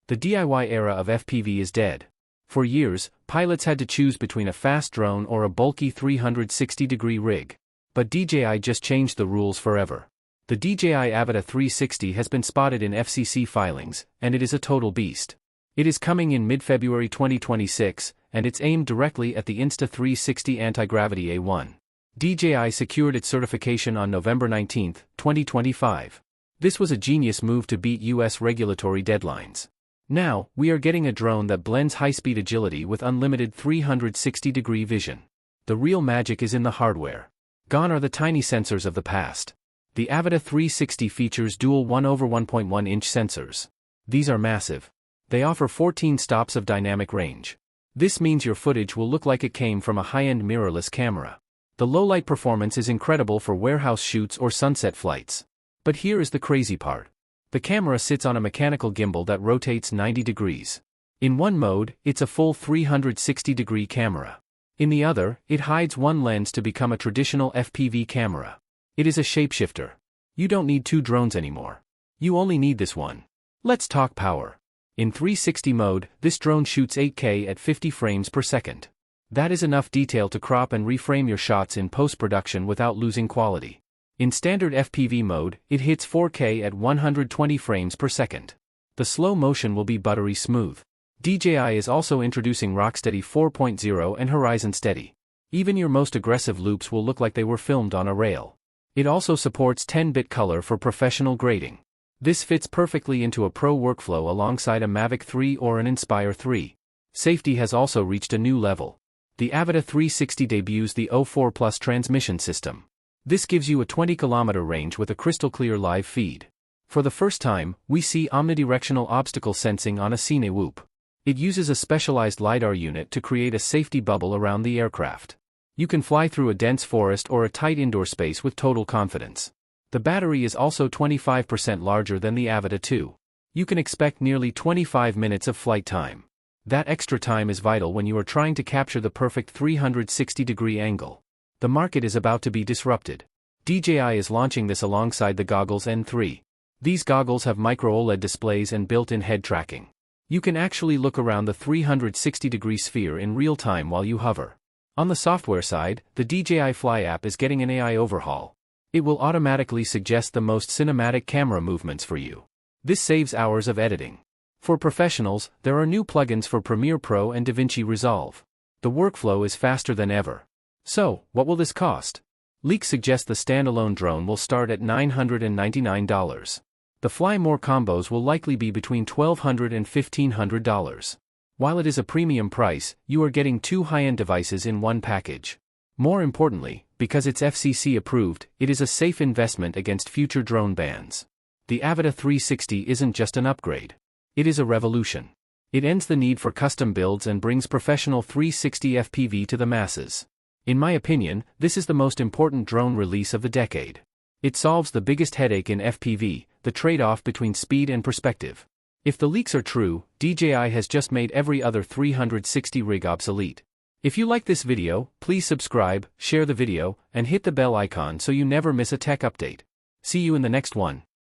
The DIY era of FPV is dead. For years, pilots had to choose between a fast drone or a bulky 360-degree rig. But DJI just changed the rules forever. The DJI Avata 360 has been spotted in FCC filings, and it is a total beast. It is coming in mid-February 2026, and it's aimed directly at the Insta360 Anti-Gravity A1. DJI secured its certification on November 19, 2025. This was a genius move to beat US regulatory deadlines. Now, we are getting a drone that blends high-speed agility with unlimited 360-degree vision. The real magic is in the hardware. Gone are the tiny sensors of the past. The Avata 360 features dual 1/1.1-inch sensors. These are massive. They offer 14 stops of dynamic range. This means your footage will look like it came from a high-end mirrorless camera. The low-light performance is incredible for warehouse shoots or sunset flights. But here is the crazy part. The camera sits on a mechanical gimbal that rotates 90 degrees. In one mode, it's a full 360-degree camera. In the other, it hides one lens to become a traditional FPV camera. It is a shapeshifter. You don't need two drones anymore. You only need this one. Let's talk power. In 360 mode, this drone shoots 8K at 50 frames per second. That is enough detail to crop and reframe your shots in post-production without losing quality. In standard FPV mode, it hits 4K at 120 frames per second. The slow motion will be buttery smooth. DJI is also introducing Rocksteady 4.0 and Horizon Steady. Even your most aggressive loops will look like they were filmed on a rail. It also supports 10-bit color for professional grading. This fits perfectly into a pro workflow alongside a Mavic 3 or an Inspire 3. Safety has also reached a new level. The Avata 360 debuts the O4 Plus transmission system. This gives you a 20-kilometer range with a crystal-clear live feed. For the first time, we see omnidirectional obstacle sensing on a Cine Whoop. It uses a specialized LiDAR unit to create a safety bubble around the aircraft. You can fly through a dense forest or a tight indoor space with total confidence. The battery is also 25% larger than the Avata 2. You can expect nearly 25 minutes of flight time. That extra time is vital when you are trying to capture the perfect 360-degree angle. The market is about to be disrupted. DJI is launching this alongside the Goggles N3. These goggles have micro-OLED displays and built-in head tracking. You can actually look around the 360-degree sphere in real time while you hover. On the software side, the DJI Fly app is getting an AI overhaul. It will automatically suggest the most cinematic camera movements for you. This saves hours of editing. For professionals, there are new plugins for Premiere Pro and DaVinci Resolve. The workflow is faster than ever. So, what will this cost? Leaks suggest the standalone drone will start at $999. The Fly More combos will likely be between $1,200 and $1,500. While it is a premium price, you are getting two high-end devices in one package. More importantly, because it's FCC approved, it is a safe investment against future drone bans. The Avata 360 isn't just an upgrade. It is a revolution. It ends the need for custom builds and brings professional 360 FPV to the masses. In my opinion, this is the most important drone release of the decade. It solves the biggest headache in FPV, the trade-off between speed and perspective. If the leaks are true, DJI has just made every other 360 rig obsolete. If you like this video, please subscribe, share the video, and hit the bell icon so you never miss a tech update. See you in the next one.